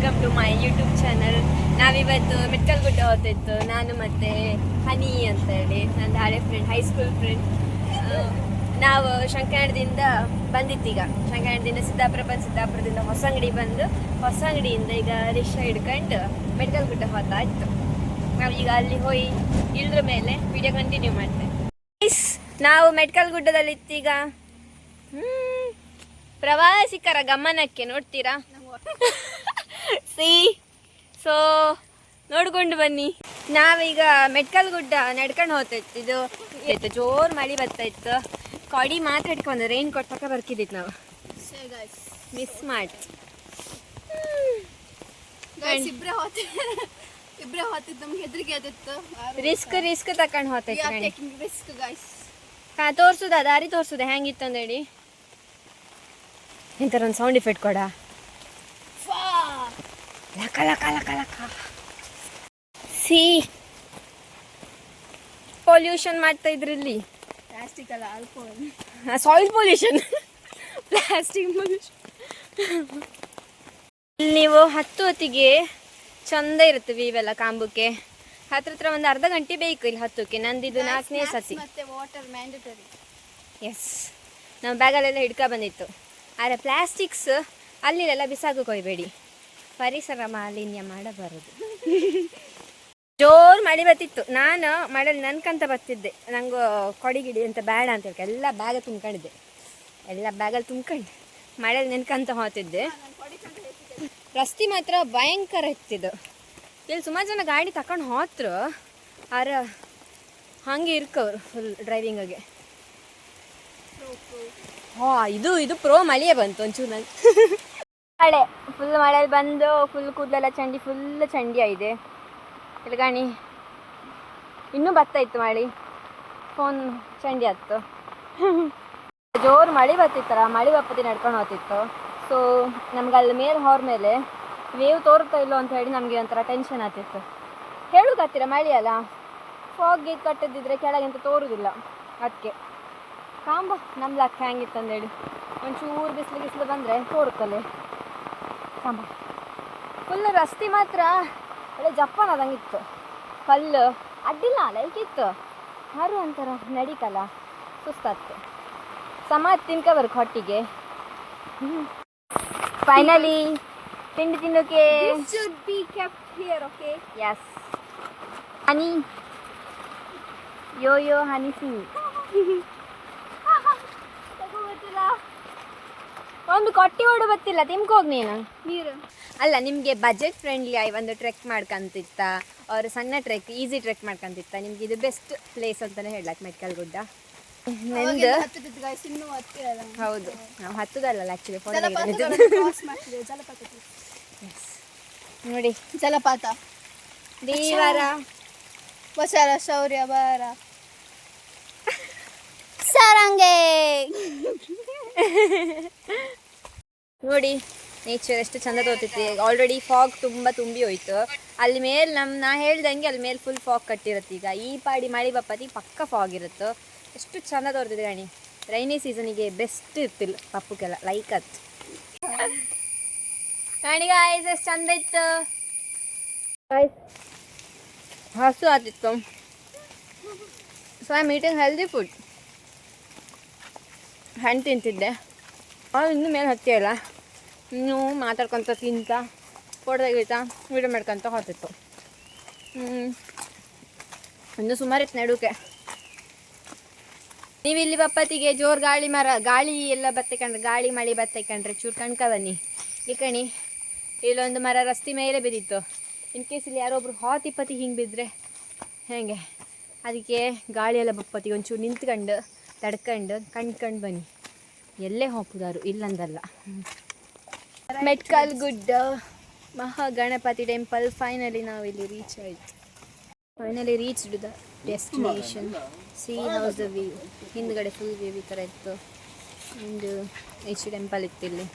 Welcome to my YouTube channel. ನಾವಿವತ್ತು ಮೆಟ್ಕಲ್ ಗುಡ್ಡ ಹೋಗ್ತಿತ್ತು, ನಾನು ಮತ್ತು ಹನಿ ಅಂತೇಳಿ ನನ್ನ ಹಳೆ ಫ್ರೆಂಡ್, ಹೈಸ್ಕೂಲ್ ಫ್ರೆಂಡ್. ನಾವು ಶಂಕರದಿಂದ ಬಂದಿತ್ತೀಗ, ಶಂಕರದಿಂದ ಸಿದ್ದಾಪುರ ಬಂದು, ಸಿದ್ದಾಪುರದಿಂದ ಹೊಸಂಗಡಿ ಬಂದು, ಹೊಸಂಗಡಿಯಿಂದ ಈಗ ರಿಕ್ಷಾ ಹಿಡ್ಕೊಂಡು ಮೆಟ್ಕಲ್ ಗುಡ್ಡ ಹೋಗ್ತಾ ಇತ್ತು. ನಾವೀಗ ಅಲ್ಲಿ ಹೋಗಿ ಇಳಿದ್ರ ಮೇಲೆ ವಿಡಿಯೋ ಕಂಟಿನ್ಯೂ ಮಾಡ್ತೇವೆ. ನಾವು ಮೆಟ್ಕಲ್ ಗುಡ್ಡದಲ್ಲಿತ್ತೀಗ. ಪ್ರವಾಸಿಗರ ಗಮನಕ್ಕೆ ನೋಡ್ತೀರಾ, ಸೊ ನೋಡ್ಕೊಂಡು ಬನ್ನಿ. ನಾವೀಗ ಮೆಟ್ಕಲ್ ಗುಡ್ಡ ನಡ್ಕೊಂಡು ಹೋಗ್ತಾಯಿತ್ತು. ಇದು ಜೋರು ಮಳೆ ಬರ್ತಾಯಿತ್ತು. ಕೊಡಿ ಮಾತ್ರ ಇಟ್ಕೊಂಡು ರೈನ್ ಕೋಟ್ ಪಕ್ಕ ಬರ್ಕಿದ್ದಿತ್ತು. ನಾವು ಮಿಸ್ ಮಾಡಿ ರಿಸ್ಕ್ ತಕೊಂಡು ಹೋಗ್ತೈತಿ. ತೋರ್ಸುದ ದಾರಿ ತೋರ್ಸುದ ಹೆಂಗಿತ್ತು ಅಂದೇಳಿ. ಇಂಥರ ಒಂದು ಸೌಂಡ್ ಇಫೆಕ್ಟ್ ಕೊಡ. ಲಕ ಲಕ ಲಕ ಲಕ. ಸಿ ಪೊಲ್ಯೂಷನ್ ಮಾಡ್ತಾ ಇದ್ರಲ್ಲಿ. ಪ್ಲಾಸ್ಟಿಕ್ ಅಲ್ಲ, alcohol. Soil pollution, plastic pollution. ನೀವು ಹೊತ್ತಿಗೆ ಚಂದ ಇರುತ್ತೆ ಇವೆಲ್ಲ ಕಾಂಬಕ್ಕೆ. ಹತ್ರ ಒಂದು ಅರ್ಧ ಗಂಟೆ ಬೇಕು ಇಲ್ಲಿ ಹತ್ತಕ್ಕೆ. ನಂದಿದ್ದು 4ನೇ ಸತಿ. ಮತ್ತೆ ವಾಟರ್ ಮ್ಯಾಂಡೇಟರಿ. ಎಸ್, ನಮ್ಮ ಬ್ಯಾಗಲ್ಲೆಲ್ಲ ಹಿಡ್ಕೊ ಬಂದಿತ್ತು. ಆದರೆ ಪ್ಲಾಸ್ಟಿಕ್ಸ್ ಅಲ್ಲಿಲೆಲ್ಲ ಬಿಸಾಕಕ್ಕೆ ಹೋಗ್ಬೇಡಿ, ಪರಿಸರ ಮಾಲಿನ್ಯ ಮಾಡಬಾರದು. ಜೋರು ಮಳೆ ಬರ್ತಿತ್ತು. ನಾನು ಮಳೆಯಲ್ಲಿ ನನ್ಕಂತ ಬರ್ತಿದ್ದೆ. ನಂಗೆ ಕೊಡಿಗಿಡಿ ಅಂತ ಬೇಡ ಅಂತ ಹೇಳಿ ಎಲ್ಲ ಬ್ಯಾಗ ತುಂಬ್ಕೊಂಡಿದ್ದೆ. ಎಲ್ಲ ಬ್ಯಾಗಲ್ಲಿ ತುಂಬ್ಕೊಂಡು ಮಳೆಯಲ್ಲಿ ನೆನ್ಕಂತ ಹೋಗ್ತಿದ್ದೆ. ರಸ್ತೆ ಮಾತ್ರ ಭಯಂಕರ ಇತ್ತಿದ್ದು. ಇಲ್ಲಿ ಸುಮಾರು ಜನ ಗಾಡಿ ತಗೊಂಡು ಹೋದ್ರು, ಆರ ಹಾಗೆ ಇರ್ಕವ್ರು ಫುಲ್ ಡ್ರೈವಿಂಗಿಗೆ. ಇದು ಪ್ರೋ ಮಳೆಯೇ ಬಂತು ಒಂಚೂರು. ನಂಗೆ ಮಳೆ ಫುಲ್ ಮಳೆಯಲ್ಲಿ ಬಂದು ಫುಲ್ ಕೂದಲೆಲ್ಲ ಫುಲ್ ಚಂಡಿ ಆಗಿದೆ. ಇಲ್ಗಾಣಿ ಇನ್ನೂ ಬರ್ತಾಯಿತ್ತು ಮಳೆ. ಫೋನ್ ಚಂಡಿ ಆಯ್ತು. ಜೋರು ಮಳೆ ಬರ್ತಿತ್ತಲ್ಲ, ಮಳೆ ಬಪ್ಪತಿ ನಡ್ಕೊಂಡು ಹೋಗ್ತಿತ್ತು. ಸೊ ನಮ್ಗೆ ಅಲ್ಲಿ ಮೇಲೆ ಮೇಲೆ ವೇವ್ ತೋರ್ತಾ ಇಲ್ಲೋ ಅಂತ ಹೇಳಿ ನಮಗೆ ಒಂಥರ ಟೆನ್ಷನ್ ಆಗ್ತಿತ್ತು. ಹೇಳೋಕ್ಕಾಗ್ತಿರ ಮಳೆ ಅಲ್ಲ, ಫಾಗ್ ಗೀತ್ ಕಟ್ಟದಿದ್ರೆ ಕೆಳಗಿಂತ ತೋರುವುದಿಲ್ಲ. ಅದಕ್ಕೆ ಕಾಂಬ ನಮ್ಮ ಲಕ್ಕ ಹೆಂಗಿತ್ತು ಅಂದೇಳಿ. ಒಂಚೂರು ಬಿಸಿಲು ಬಂದರೆ ತೋರುತ್ತಲ್ಲೇ ಕಾಂಬ. ಫುಲ್ ರಸ್ತೆ ಮಾತ್ರ ಒಳ್ಳೆ ಜಪಾನ್ ಆದಂಗಿತ್ತು. ಕಲ್ಲು ಅಡ್ಡಿಲ್ಲ, ಲೈಕ್ ಇತ್ತು. ಯಾರು ಅಂತಾರ ನಡೀತಲ್ಲ, ಸುಸ್ತಾತ್ತು. ಸಮಾಧಿ ತಿನ್ಕೋಬರ್ಕು ಹೊಟ್ಟಿಗೆ. ಫೈನಲಿ ತಿಂಡಿ ತಿನ್ನೋಕೆ. ಯಸ್ ಹನಿ, ಯೋ ಹನಿ ಸಿಂಗ್. ಒಂದು ಕೊಟ್ಟಿ ಓಡು ಗೊತ್ತಿಲ್ಲ, ತಿಮ್ಕೋಗ್ ನೀನು ನೀರು. ಅಲ್ಲ, ನಿಮಗೆ ಬಜೆಟ್ ಫ್ರೆಂಡ್ಲಿ ಆಗಿ ಒಂದು ಟ್ರೆಕ್ ಮಾಡ್ಕೊಂತಿತ್ತ, ಅವ್ರು ಸಣ್ಣ ಟ್ರೆಕ್, ಈಸಿ ಟ್ರೆಕ್ ಮಾಡ್ಕೊಂತಿತ್ತ, ನಿಮ್ಗೆ ಇದು ಬೆಸ್ಟ್ ಪ್ಲೇಸ್ ಅಂತಲೇ ಹೇಳಕ್ ಮೆಟ್ಕಲ್ ಗುಡ್ಡ. ನಂದು ಹೌದು, ನಾವು ಹತ್ತದಲ್ಲ ಆ್ಯಕ್ಚುಲಿ, ನೋಡಿ ಜಲಪಾತ, ದೇವರ ವಸರ ಶೌರ್ಯ ಬಾರ ಸಾರಂಗೆ. ನೋಡಿ ನೇಚರ್ ಎಷ್ಟು ಚಂದ ತೋರ್ತೈತಿ. ಆಲ್ರೆಡಿ ಫಾಗ್ ತುಂಬಿ ಹೋಯ್ತು. ಅಲ್ಲಿ ಮೇಲೆ ನಾ ಹೇಳ್ದಂಗೆ ಅಲ್ಲಿ ಮೇಲೆ ಫುಲ್ ಫಾಗ್ ಕಟ್ಟಿರುತ್ತೆ. ಈಗ ಈ ಪಾಡಿ ಮಳೆ ಬಪ್ಪತಿ ಪಕ್ಕ ಫಾಗ್ ಇರುತ್ತೆ. ಎಷ್ಟು ಚಂದ ತೋರ್ತಿದೆ ಗಣಿ. ರೈನಿ ಸೀಸನಿಗೆ ಬೆಸ್ಟ್ ಇರ್ತಿಲ್ಲ ಪಪ್ಪಕ್ಕೆಲ್ಲ, ಲೈಕ್ ಅತ್ ಗಣಿ. ಗಾಯ್ಸ್ ಎಷ್ಟು ಚಂದ ಇತ್ತು, ಹಸು ಆತಿತ್ತು. So I am eating healthy food. ಹಣ್ಣು ತಿಂತಿದ್ದೆ. ಇನ್ನೂ ಮೇಲೆ ಹತ್ತಿಯಲ್ಲ, ಇನ್ನೂ ಮಾತಾಡ್ಕೊತ ತಿಂತ ಫೋಟೋ ತೆಗಿತಾ ವೀಡಿಯೋ ಮಾಡ್ಕೊತ ಹೋಗ್ತಿತ್ತು. ಇನ್ನೂ ಸುಮಾರು ಇತ್ತು ನಡುಕೆ. ನೀವು ಇಲ್ಲಿ ಬಪ್ಪತ್ತಿಗೆ ಜೋರು ಗಾಳಿ ಎಲ್ಲ ಬತ್ತೈಕಂಡ್ರೆ, ಗಾಳಿ ಮಳೆ ಬತ್ತೈಕಂಡ್ರೆ ಚೂರು ಕಣ್ಕ ಬನ್ನಿ. ಈ ಕಣಿ ಇಲ್ಲೊಂದು ಮರ ರಸ್ತೆ ಮೇಲೆ ಬಿದ್ದಿತ್ತು. ಇನ್ ಕೇಸ್ ಇಲ್ಲಿ ಯಾರೊಬ್ರು ಹಾತಿಪ್ಪತ್ತಿ ಹಿಂಗೆ ಬಿದ್ದರೆ ಹೇಗೆ, ಅದಕ್ಕೆ ಗಾಳಿ ಎಲ್ಲ ಬಪ್ಪತ್ತಿಗೆ ಒಂಚೂರು ನಿಂತ್ಕೊಂಡು ತಡ್ಕೊಂಡು ಕಣ್ಕೊಂಡು ಬನ್ನಿ. ಎಲ್ಲೇ ಹೋಗ್ಬೋದಾರು, ಇಲ್ಲಂದಲ್ಲ. ಮೆಟ್ಕಲ್ ಗುಡ್ಡ ಮಹಾಗಣಪತಿ ಟೆಂಪಲ್. ಫೈನಲಿ ನಾವು ಇಲ್ಲಿ ರೀಚ್ ಆಯಿತು. Finally reached the destination. C house the view. ಹಿಂದ್ಗಡೆ ಫುಲ್ ವ್ಯೂ ಈ ಥರ ಇತ್ತು. ಒಂದು ಎಷ್ಟು ಟೆಂಪಲ್ ಇತ್ತು ಇಲ್ಲಿ.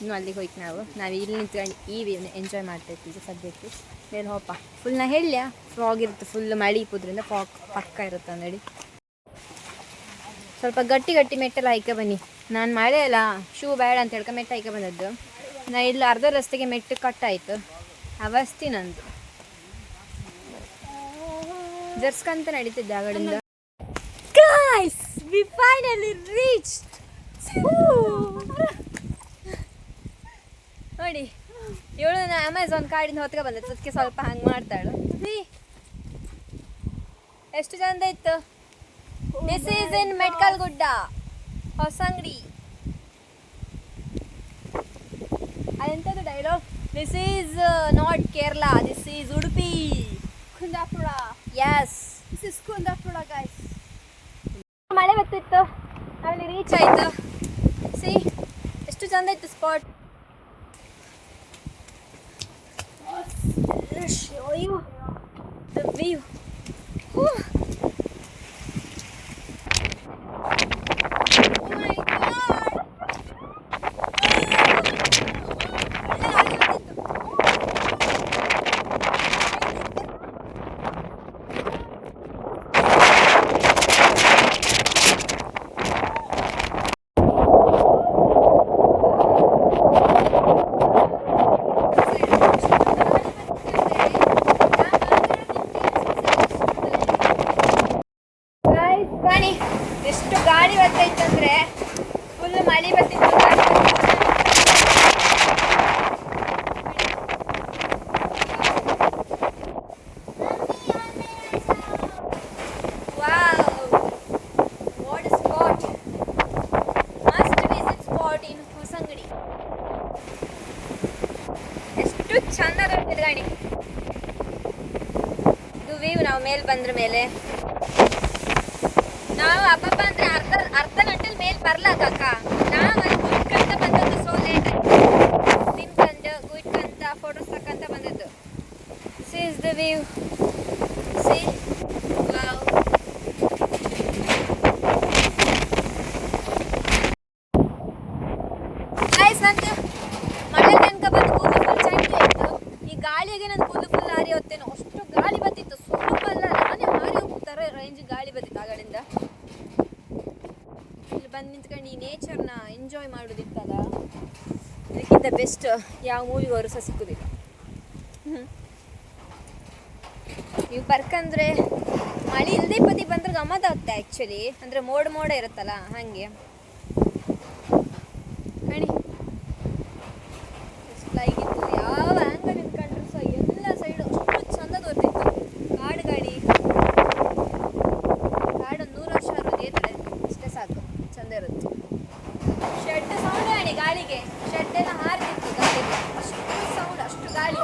ಇನ್ನು ಅಲ್ಲಿಗೆ ಹೋಯ್ತು. ನಾವು ಇಲ್ಲಿ ನಿಂತ್ಕೊಂಡು ಈ ವ್ಯೂನ ಎಂಜಾಯ್ ಮಾಡ್ತಾಯಿದ್ದೀವಿ ಸದ್ಯಕ್ಕೆ. ಮೇಲೆ ಹೋಪ ಫುಲ್ ನಾ ಹೇಳಿಯ ಫಾಗ್ ಇರುತ್ತೆ, ಫುಲ್ ಮಳೆ ಇಪ್ಪೋದ್ರಿಂದ ಫಾಗ್ ಪಕ್ಕ ಇರುತ್ತೆ ಅಂದೇಳಿ. ಸ್ವಲ್ಪ ಗಟ್ಟಿ ಮೆಟ್ಟೆಲ್ಲ ಹೈಕ ಬನ್ನಿ. ನಾನು ಮಳೆ ಅಲ್ಲ ಶೂ ಬೇಡ ಅಂತ ಹೇಳ್ಕೊಂಡು ಮೆಟ್ಟ ಹೈಕ ಬಂದದ್ದು. ನಾ ಇಲ್ಲಿ ಅರ್ಧ ರಸ್ತೆಗೆ ಮೆಟ್ಟು ಕಟ್ಟಾಯಿತು ಅವಸ್ತಿ ನಂದು ಜರ್ಸ್ಕಂತ ನಡೀತಿದ್ದೆ ಆಗಡಿಂದ. Guys we finally reached. ನೋಡಿ ಇವಳು ಅಮೆಝಾನ್ ಕಾರ್ಡಿಂದ ಹೊತ್ಕೊ ಬಂದೈತೆ ಅದಕ್ಕೆ ಸ್ವಲ್ಪ ಹಂಗೆ ಮಾಡ್ತಾಳು. ಎಷ್ಟು ಚಂದ ಇತ್ತು. This is in Metkal Gudda Hosangadi. ಅದೆಂಥದ್ದು dialogue? This is not Kerala, this is Udupi Kundapura. Yes this is Kundapura guys. ಮಳೆ ಬರ್ತಿತ್ತು, ಅಲ್ಲಿ ರೀಚ್ ಆಯಿತು. ಸಿ ಎಷ್ಟು ಚಂದ ಇತ್ತು spot. show you the view. Oh my god. ಎಷ್ಟು ಗಾಳಿ ಬರ್ತೈತಂದ್ರೆ ಫುಲ್ ಮಳೆ ಬರ್ತಿತ್ತು. Wow what a spot, must visit spot in Hosangadi. ಎಷ್ಟು ಚಂದ ಬರ್ತದೆ ಗಾಡಿ. ಇದು ವ್ಯೂ ನಾವು ಮೇಲೆ ಬಂದ್ರ ಮೇಲೆ. ನಾವು ಅಪ್ಪಪ್ಪ ಅಂದ್ರೆ ಅರ್ಧ ಗಂಟೆಲಿ ಮೇಲೆ ಬರ್ಲಾಕಕ್ಕ. ನಾವು ಅಲ್ಲಿ ಗುಟ್ಕಂತ ಬಂದದ್ದು, ಸೋ ಲೇಟ್ ಆಯ್ತು. ತಿನ್ಕಂಡು ಗುಟ್ಕಂತ ಫೋಟೋಸ್ ತಕ್ಕಂತ ಬಂದದ್ದು. This is the view. C wow. Guys ನಂದು ಮಳೆ ತನಕ ಬಂದು ಕೂದಲು ಫುಲ್ ಚಂಡಿ ಆಯ್ತು. ಈ ಗಾಳಿಗೆ ನನ್ನ ಕೂದಲು ಫುಲ್ ಹಾರಿ ಹೋಗ್ತೇನೆ. ಅಷ್ಟು ಗಾಳಿ ಬರ್ತಿತ್ತು, ಸ್ವಲ್ಪ ಅಲ್ಲ ನಾನೇ ಹಾರಿ ಹೋಗ್ತಾರೆ ರೇಂಜ್ ಗಾಳಿ ಬರ್ತಿತ್ತು ಆಗಡಿಂದ. ಇಲ್ಲಿ ಬಂದು ನಿಂತ್ಕೊಂಡು ಈ ನೇಚರ್ನ ಎಂಜಾಯ್ ಮಾಡೋದಿತ್ತಲ್ಲ, ಇದಕ್ಕಿಂತ ಬೆಸ್ಟ್ ಯಾವ ಮೂವಿಗೋರು ಸಹ ಸಿಕ್ಕುದಿಲ್ಲ. ನೀವು ಬರ್ಕಂದ್ರೆ ಮಳೆ ಇಲ್ಲದೆ ಪದಿ ಬಂದ್ರೆ ಗಮ್ಮತ್ ಆಗುತ್ತೆ ಆ್ಯಕ್ಚುಲಿ. ಅಂದರೆ ಮೋಡ ಇರುತ್ತಲ್ಲ ಹಾಗೆ. ಕಣಿ ಎಷ್ಟು ಲೈಗಿತ್ತು, ಯಾವ ಆ್ಯಂಗಲ್ ನಿಂತ್ಕೊಂಡ್ರು ಸಹ ಎಲ್ಲ ಸೈಡು ಅಷ್ಟು ಚಂದ ತೋರ್ತಿತ್ತು. ಕಾಡು ಗಾಡಿ, ಕಾಡು 100 ವರ್ಷ ಆರೋದು ಏನಿದೆ ಇಷ್ಟೇ ಸಾಕು, ಚಂದ ಇರುತ್ತೆ. ಶೆಡ್ ಸೌಂಡ್ ಗಾಡಿ, ಗಾಳಿಗೆ ಶೆಡ್ ಎಲ್ಲ ಹಾರಿತಿತ್ತು ಗಾಳಿಗೆ. ಅಷ್ಟು ಸೌಂಡ್, ಅಷ್ಟು ಗಾಳಿ,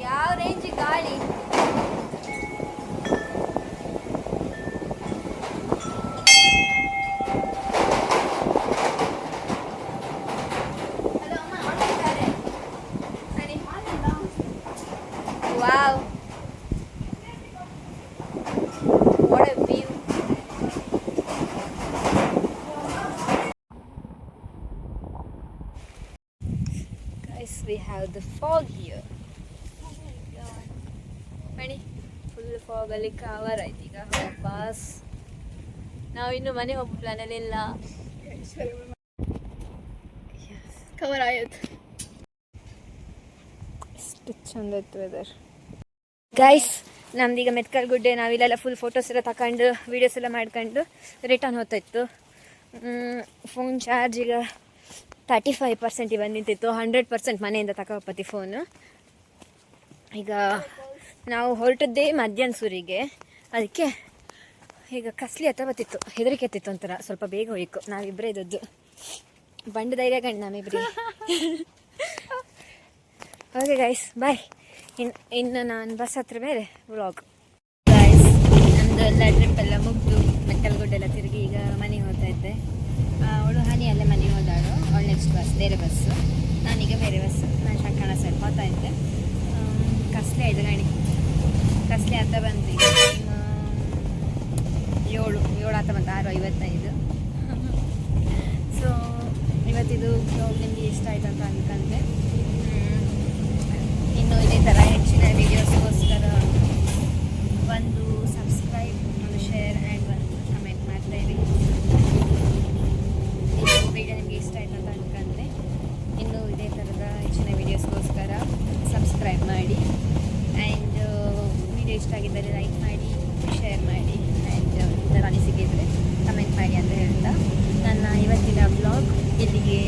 ಯಾವ ರೇಂಜಿಗೆ ಗಾಳಿ. Wow, what a view. Guys, we have the fog here. ಬನ್ನಿ, ಫುಲ್ ಫಾಗಲ್ಲಿ ಕವರ್ ಆಯ್ತು. ಈಗ ವಾಪಸ್ ನಾವು ಇನ್ನು ಮನೆ ಹೋಗೋ ಪ್ಲಾನಲ್ಲಿ ಇಲ್ಲ. ಕವರ್ ಆಯ್ತು. ಎಷ್ಟು ಚಂದ ಇತ್ತು ವೆದರ್. ಗೈಸ್ ನಮ್ದೀಗ ಮೆಟ್ಕಲ್ ಗುಡ್ಡೆ, ನಾವಿಲ್ಲೆಲ್ಲ ಫುಲ್ ಫೋಟೋಸ್ ಎಲ್ಲ ತಗೊಂಡು ವೀಡಿಯೋಸ್ ಎಲ್ಲ ಮಾಡ್ಕೊಂಡು ರಿಟರ್ನ್ ಹೋಗ್ತಾಯಿತ್ತು. ಫೋನ್ ಚಾರ್ಜ್ ಈಗ 35% ಬಂದು ನಿಂತಿತ್ತು. 100% ಮನೆಯಿಂದ ತಗೋಪತ್ತಿ ಫೋನು. ಈಗ ನಾವು ಹೊರಟದ್ದೇ ಮಧ್ಯಾಹ್ನ ಸೂರಿಗೆ, ಅದಕ್ಕೆ ಈಗ ಕಸ್ಲಿ ಹತ್ರ ಬತ್ತಿತ್ತು, ಹೆದರಿಕೆ ಎತ್ತಿತ್ತು ಒಂಥರ. ಸ್ವಲ್ಪ ಬೇಗ ಹೋಯ್ಕು, ನಾವಿಬ್ಬರೇ ಇದ್ದದ್ದು. ಬಂಡು ಧೈರ್ಯ ಕಂಡು ನಾವಿಬ್ಬರಿ. Okay guys bye. ಇನ್ನು ನಾನು ಬಸ್ ಹತ್ರ ಮೇಲೆ ವ್ಲಾಗ್. ಗೈಸ್ ನಮ್ಮದು ಎಲ್ಲ ಟ್ರಿಪ್ ಎಲ್ಲ ಮುಗಿದು ಮೆಟ್ಟಲ್ ಗುಡ್ಡೆಲ್ಲ ತಿರುಗಿ ಈಗ ಮನೆಗೆ ಹೋಗ್ತಾ ಇದ್ದೆ. ಅವಳು ಹನಿ ಅಲ್ಲೇ ಮನೆಗೆ ಹೋದಾಳು. ಅವಳು ನೆಕ್ಸ್ಟ್ ಬಸ್, ಬೇರೆ ಬಸ್ಸು. ನಾನೀಗ ಬೇರೆ ಬಸ್ಸು. ನಾನು ಶಂಕಣ ಸೈಡ್ ಹೋಗ್ತಾ ಇದ್ದೆ. ಕಸ್ಲೆ ಆಯಿತು ಗಾಡಿ. ಕಸ್ಲೆ ಹತ್ತ ಬಂತು. ಈಗ ಟೈಮ್ 7 ಹತ್ತ ಬಂತು, 6:55. ಸೊ ಇವತ್ತಿದು ಬ್ಲಾಗ್ ನಿಮಗೆ ಇಷ್ಟ ಆಯಿತು ಅಂತ ಅನ್ಕೊಂಡೆ. ಇನ್ನು ಇದೇ ಥರ ಹೆಚ್ಚಿನ ವೀಡಿಯೋಸ್ಗೋಸ್ಕರ ಒಂದು ಸಬ್ಸ್ಕ್ರೈಬ್, ಒಂದು ಶೇರ್ ಆ್ಯಂಡ್ ಒಂದು ಕಮೆಂಟ್ ಮಾಡ್ತಾಯಿರಿ. ಇದು ವೀಡಿಯೋ ನಿಮಗೆ ಇಷ್ಟ ಆಯಿತು ಅಂತ ಅನ್ಕೊಂಡೆ. ಇನ್ನು ಸಬ್ಸ್ಕ್ರೈಬ್ ಮಾಡಿ ಆ್ಯಂಡ್ ವಿಡಿಯೋ ಇಷ್ಟ ಆಗಿದ್ದರೆ ಲೈಕ್ ಮಾಡಿ ಶೇರ್ ಮಾಡಿ ಆ್ಯಂಡ್ ಇದರ ಅನಿಸಿಕೆ ಇದ್ದರೆ ಕಮೆಂಟ್ ಮಾಡಿ ಅಂತ ಹೇಳ್ತಾ ನನ್ನ ಇವತ್ತಿನ ಬ್ಲಾಗ್ ಇಲ್ಲಿಗೆ